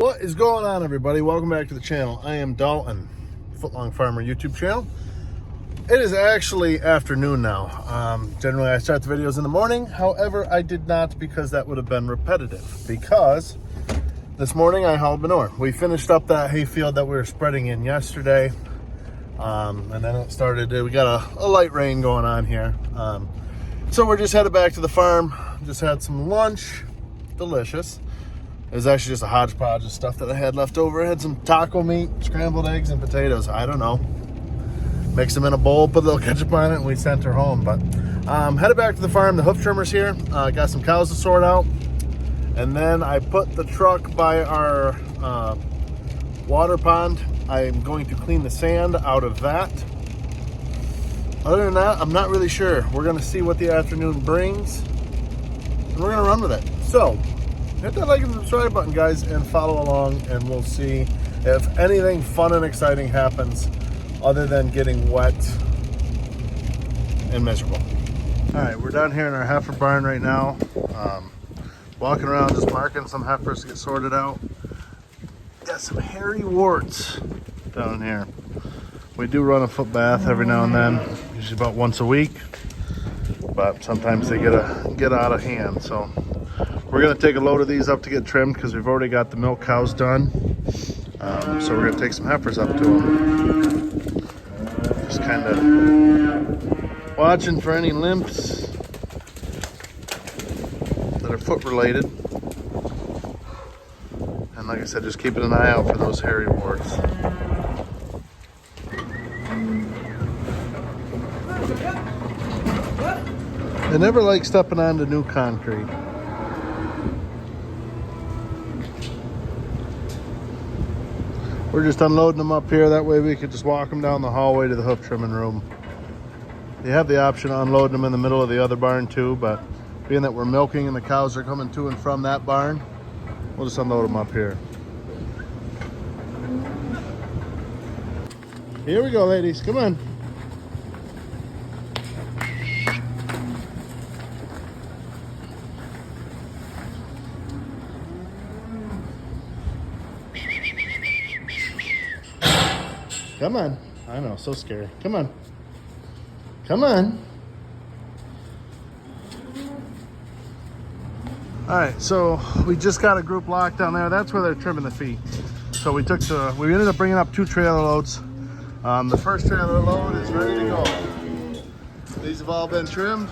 What is going on, everybody? Welcome back to the channel. I am Dalton, Footlong Farmer YouTube channel. It is actually afternoon now. Generally I start the videos in the morning. However, I did not because that would have been repetitive, because this morning I hauled manure. We finished up that hay field that we were spreading in yesterday. And then it started, we got a light rain going on here. So we're just headed back to the farm. Just had some lunch, delicious. It was actually just a hodgepodge of stuff that I had left over. I had some taco meat, scrambled eggs, and potatoes. I don't know. Mix them in a bowl, put a little ketchup on it, and we sent her home. But headed back to the farm. The hoof trimmer's here. Got some cows to sort out. And then I put the truck by our water pond. I'm going to clean the sand out of that. Other than that, I'm not really sure. We're going to see what the afternoon brings, and we're going to run with it. So hit that like and subscribe button, guys, and follow along, and we'll see if anything fun and exciting happens other than getting wet and miserable. All right, we're down here in our heifer barn right now. Walking around just marking some heifers to get sorted out. Got some hairy warts down here. We do run a foot bath every now and then, usually about once a week, but sometimes they get out of hand. So we're gonna take a load of these up to get trimmed because we've already got the milk cows done. So we're gonna take some heifers up to them. Just kind of watching for any limps that are foot related. And like I said, just keeping an eye out for those hairy warts. They never like stepping onto new concrete. We're just unloading them up here. That way we could just walk them down the hallway to the hoof trimming room. You have the option of unloading them in the middle of the other barn too, but being that we're milking and the cows are coming to and from that barn, we'll just unload them up here. Here we go, ladies. Come on. Come on. I know, so scary. Come on. Come on. All right, so we just got a group locked down there. That's where they're trimming the feet. So we ended up bringing up 2 trailer loads. The first trailer load is ready to go. These have all been trimmed.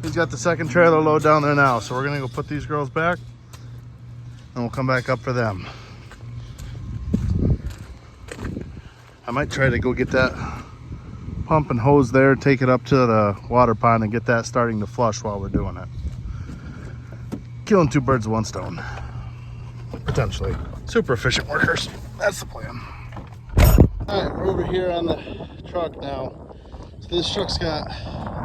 He's got the second trailer load down there now. So we're gonna go put these girls back and we'll come back up for them. I might try to go get that pump and hose there, take it up to the water pond and get that starting to flush while we're doing it. Killing 2 birds with 1 stone, potentially. Super efficient workers, that's the plan. All right, we're over here on the truck now. So this truck's got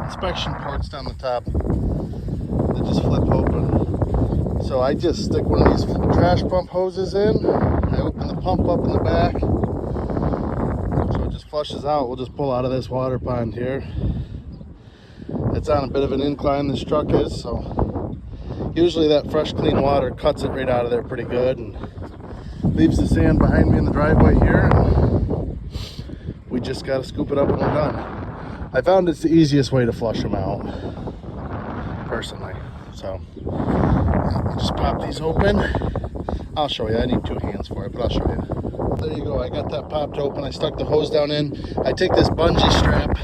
inspection ports down the top that just flip open. So I just stick one of these trash pump hoses in. I open the pump up in the back. So it just flushes out. We'll just pull out of this water pond here. It's on a bit of an incline, this truck is, so usually that fresh clean water cuts it right out of there pretty good and leaves the sand behind me in the driveway here. And we just got to scoop it up when we're done. I found it's the easiest way to flush them out, personally. So I'll just pop these open. I'll show you. I need 2 hands for it, but I'll show you. There you go. I got that popped open. I stuck the hose down in. I take this bungee strap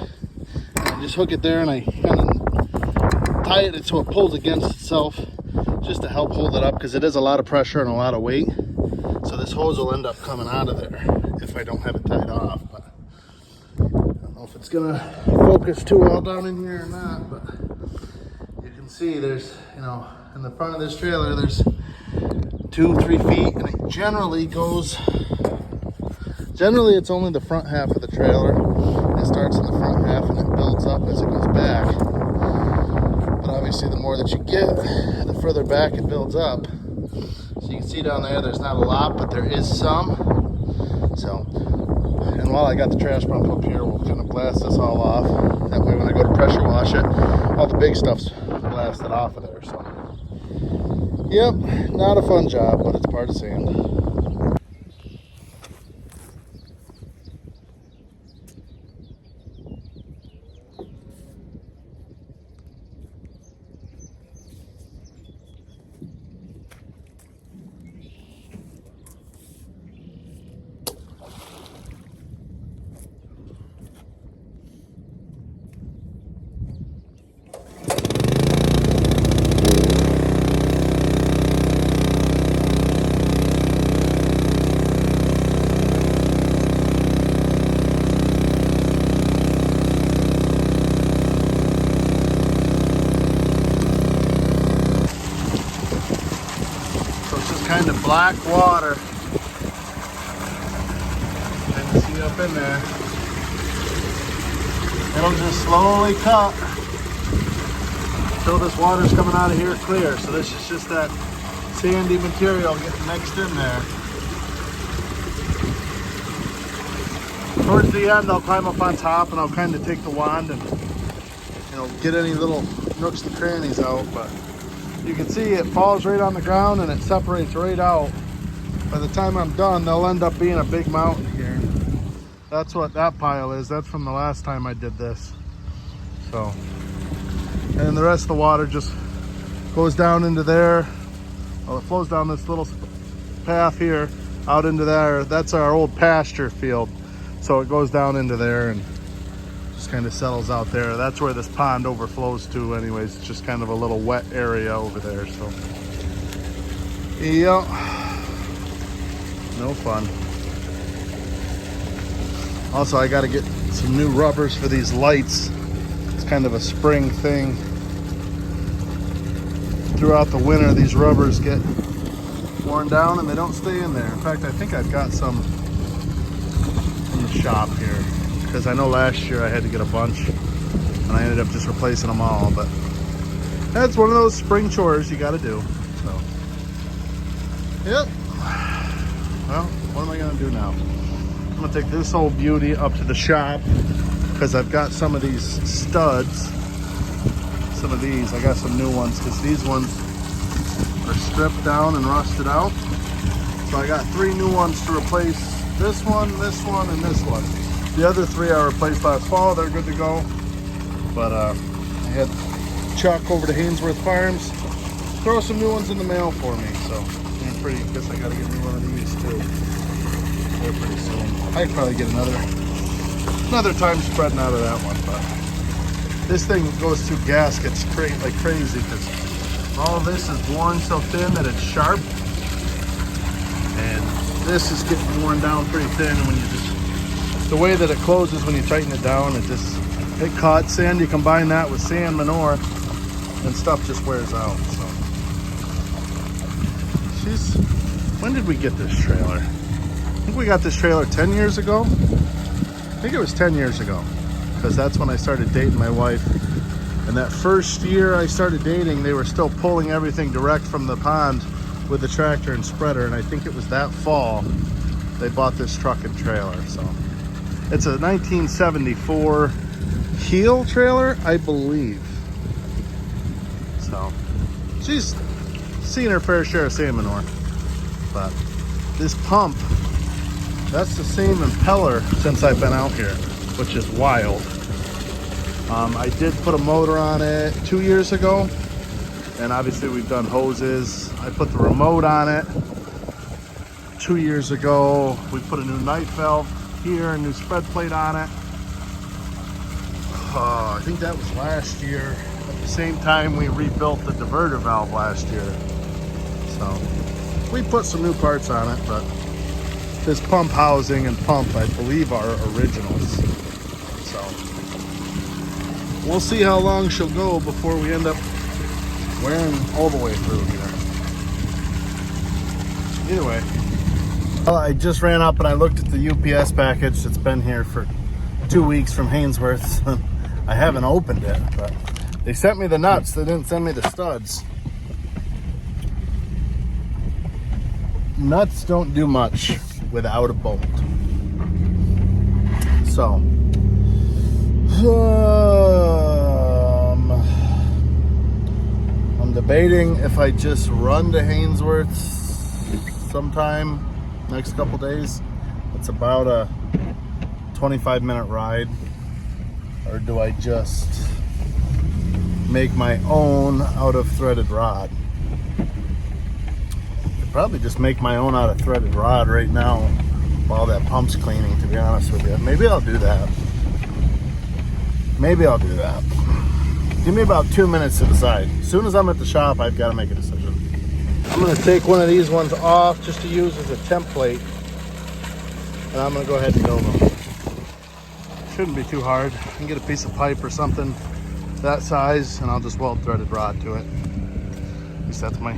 and I just hook it there and I kind of tie it so it pulls against itself just to help hold it up, because it is a lot of pressure and a lot of weight. So this hose will end up coming out of there if I don't have it tied off. But I don't know if it's gonna focus too well down in here or not, but you can see there's, in the front of this trailer, there's 2-3 feet, and it generally it's only the front half of the trailer. It starts in the front half and it builds up as it goes back. But obviously the more that you get, the further back it builds up. So you can see down there's not a lot, but there is some. So, and while I got the trash pump up here, we'll kind of blast this all off. That way when I go to pressure wash it, all the big stuff's blasted off of there. So, yep, not a fun job, but it's part of sand. black water. And you see up in there. It'll just slowly cut until this water's coming out of here clear. So this is just that sandy material getting mixed in there. Towards the end, I'll climb up on top and I'll kind of take the wand and, you know, get any little nooks and crannies out. But you can see it falls right on the ground and it separates right out. By the time I'm done, they'll end up being a big mountain here. That's what that pile is. That's from the last time I did this. So, and then the rest of the water just goes down into there. Well, it flows down this little path here out into there. That's our old pasture field. So it goes down into there and just kind of settles out there. That's where this pond overflows to anyways. It's just kind of a little wet area over there. So, yeah, no fun. Also, I got to get some new rubbers for these lights. It's kind of a spring thing. Throughout the winter, these rubbers get worn down and they don't stay in there. In fact, I think I've got some in the shop here, because I know last year I had to get a bunch and I ended up just replacing them all. But that's one of those spring chores you got to do. So, yep. Well, what am I going to do now? I'm going to take this old beauty up to the shop because I've got some of these studs. Some of these, I got some new ones because these ones are stripped down and rusted out. So I got 3 new ones to replace this one, and this one. The other 3 I replaced last fall. They're good to go. But I had Chuck over to Hainsworth Farms throw some new ones in the mail for me. So I'm pretty, I guess I got to get me one of these too. They're pretty soon. I'd probably get another time spreading out of that one. But this thing goes through gaskets like crazy because all of this is worn so thin that it's sharp. And this is getting worn down pretty thin. And when you just, the way that it closes when you tighten it down, it cuts. And you combine that with sand, manure, and stuff just wears out. So when did we get this trailer? I think we got this trailer 10 years ago. I think it was 10 years ago. Because that's when I started dating my wife. And that first year I started dating, they were still pulling everything direct from the pond with the tractor and spreader. And I think it was that fall they bought this truck and trailer. So it's a 1974 heel trailer, I believe. So she's seen her fair share of sand manure. But this pump, that's the same impeller since I've been out here, which is wild. I did put a motor on it 2 years ago, and obviously we've done hoses. I put the remote on it 2 years ago. We put a new night valve here, a new spread plate on it. I think that was last year. At the same time we rebuilt the diverter valve last year. So we put some new parts on it, but this pump housing and pump, I believe, are originals. So we'll see how long she'll go before we end up wearing all the way through here. Either way, well, I just ran up and I looked at the UPS package that's been here for 2 weeks from Hainsworth. I haven't opened it, but they sent me the nuts. They didn't send me the studs. Nuts don't do much without a bolt. So I'm debating if I just run to Hainsworth sometime next couple days. It's about a 25-minute ride. Or do I just make my own out of threaded rod? Probably just make my own out of threaded rod right now while that pump's cleaning, to be honest with you. Maybe I'll do that. Give me about 2 minutes to decide. As soon as I'm at the shop, I've got to make a decision. I'm going to take one of these ones off just to use as a template. And I'm going to go ahead and build them. Shouldn't be too hard. I can get a piece of pipe or something that size and I'll just weld threaded rod to it. At least that's my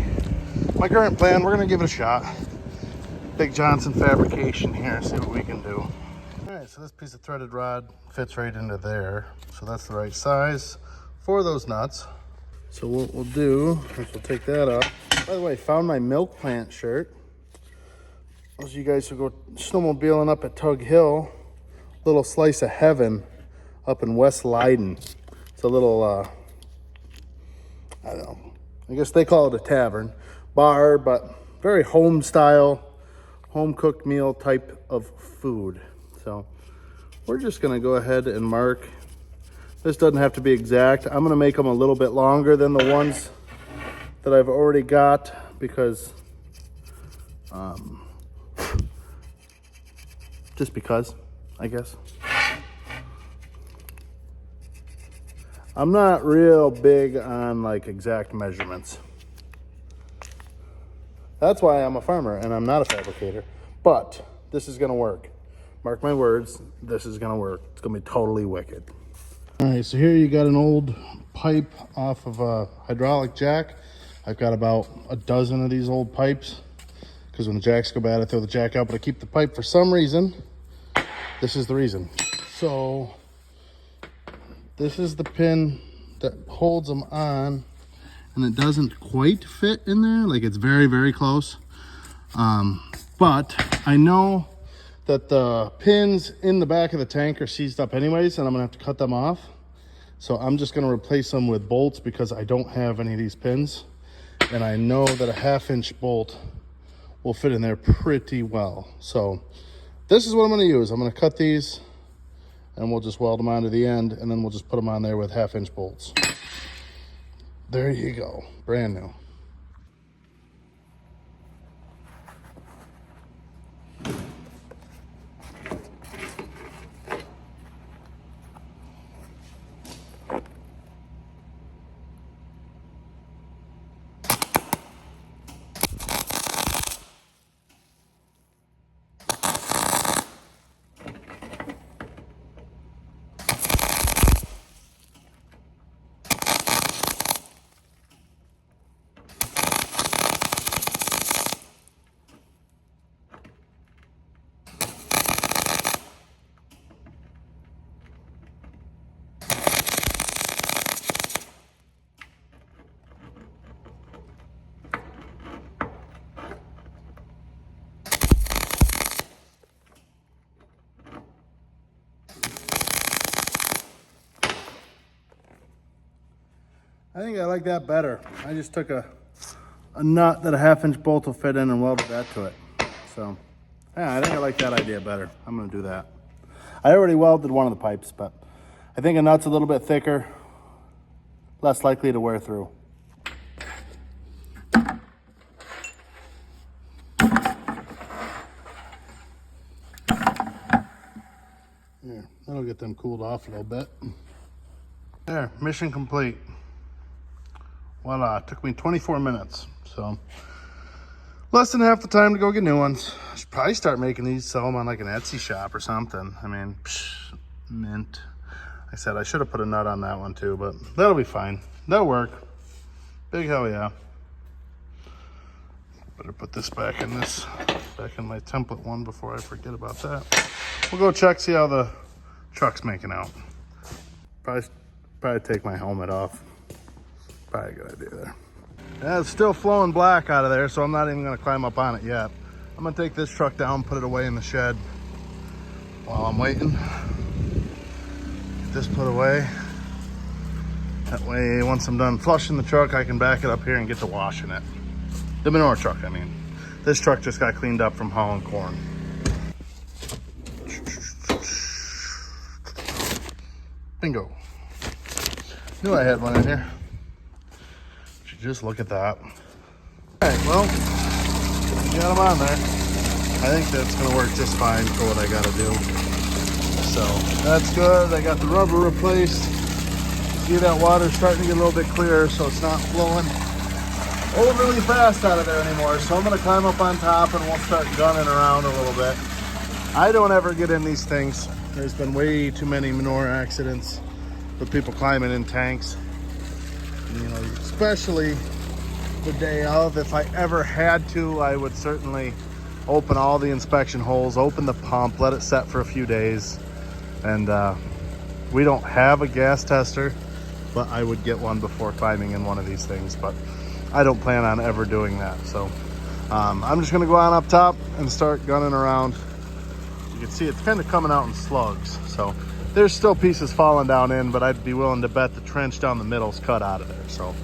my current plan, we're gonna give it a shot. Big Johnson Fabrication here, see what we can do. All right, so this piece of threaded rod fits right into there. So that's the right size for those nuts. So what we'll do is we'll take that up. By the way, found my milk plant shirt. Those of you guys who go snowmobiling up at Tug Hill, little slice of heaven up in West Leiden. It's a little, I don't know, I guess they call it a tavern, bar, but very home style, home cooked meal type of food. So we're just gonna go ahead and mark. This doesn't have to be exact. I'm gonna make them a little bit longer than the ones that I've already got because, just because, I guess. I'm not real big on like exact measurements. That's why I'm a farmer and I'm not a fabricator, but this is gonna work. Mark my words, this is gonna work. It's gonna be totally wicked. All right, so here you got an old pipe off of a hydraulic jack. I've got about a dozen of these old pipes because when the jacks go bad, I throw the jack out, but I keep the pipe for some reason. This is the reason. So this is the pin that holds them on, and it doesn't quite fit in there. Like it's very, very close. But I know that the pins in the back of the tank are seized up anyways, and I'm gonna have to cut them off. So I'm just gonna replace them with bolts because I don't have any of these pins. And I know that a 1/2-inch bolt will fit in there pretty well. So this is what I'm gonna use. I'm gonna cut these and we'll just weld them onto the end, and then we'll just put them on there with 1/2-inch bolts. There you go, brand new. I think I like that better. I just took a nut that a 1/2-inch bolt will fit in and welded that to it. So yeah, I think I like that idea better. I'm gonna do that. I already welded one of the pipes, but I think a nut's a little bit thicker, less likely to wear through. There, that'll get them cooled off a little bit. There, mission complete. Voila, it took me 24 minutes. So less than half the time to go get new ones. I should probably start making these, sell them on like an Etsy shop or something. I mean, mint. Like I said, I should have put a nut on that one too, but that'll be fine. That'll work. Big hell yeah. Better put this back in my template one before I forget about that. We'll go check, see how the truck's making out. Probably take my helmet off. Probably a good idea there. Yeah, it's still flowing black out of there, so I'm not even gonna climb up on it yet. I'm gonna take this truck down, put it away in the shed while I'm waiting. Get this put away. That way, once I'm done flushing the truck, I can back it up here and get to washing it. The manure truck, I mean. This truck just got cleaned up from hauling corn. Bingo. Knew I had one in here. Just look at that. All right, well, got them on there. I think that's gonna work just fine for what I gotta do. So that's good. I got the rubber replaced. See, that water's starting to get a little bit clearer, so it's not flowing overly fast out of there anymore. So I'm gonna climb up on top and we'll start gunning around a little bit. I don't ever get in these things. There's been way too many manure accidents with people climbing in tanks. You know, especially the day of. If I ever had to, I would certainly open all the inspection holes, open the pump, let it set for a few days. And we don't have a gas tester, but I would get one before climbing in one of these things. But I don't plan on ever doing that. So I'm just gonna go on up top and start gunning around. You can see it's kind of coming out in slugs. So there's still pieces falling down in, but I'd be willing to bet the trench down the middle's cut out of there. So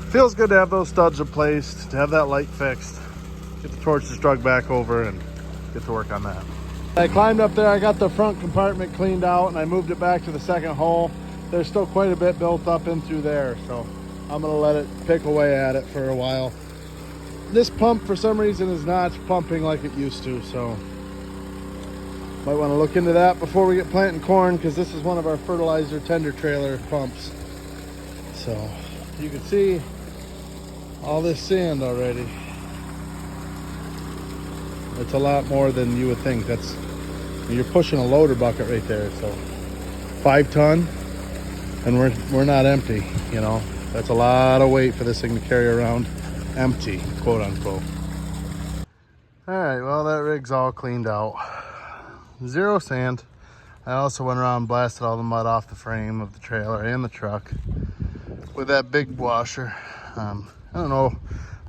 feels good to have those studs replaced, to have that light fixed, get the torches drug back over and get to work on that. I climbed up there, I got the front compartment cleaned out and I moved it back to the second hole. There's still quite a bit built up in through there, so I'm gonna let it pick away at it for a while. This pump for some reason is not pumping like it used to, so might want to look into that before we get planting corn, because this is one of our fertilizer tender trailer pumps. So you can see all this sand already. It's a lot more than you would think. You're pushing a loader bucket right there. So 5 ton, and we're not empty, you know. That's a lot of weight for this thing to carry around empty, quote unquote. All right, well, that rig's all cleaned out. 0 sand. I also went around and blasted all the mud off the frame of the trailer and the truck with that big washer. I don't know.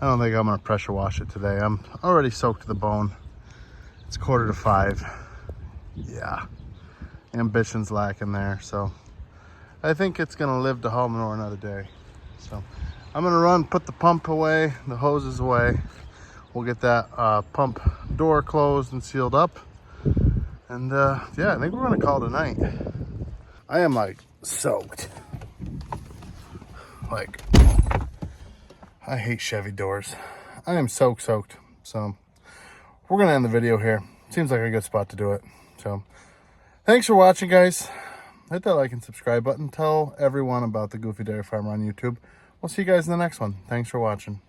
I don't think I'm gonna pressure wash it today. I'm already soaked to the bone. It's 4:45. Yeah, ambition's lacking there. So I think it's gonna live to haul manure another day. So I'm gonna run, put the pump away, the hoses away. We'll get that pump door closed and sealed up. And yeah, I think we're gonna call it a night. I am like soaked. Like, I hate Chevy doors. I am soaked. So we're gonna end the video here. Seems like a good spot to do it. So thanks for watching, guys. Hit that like and subscribe button. Tell everyone about the Goofy Dairy Farmer on YouTube. We'll see you guys in the next one. Thanks for watching.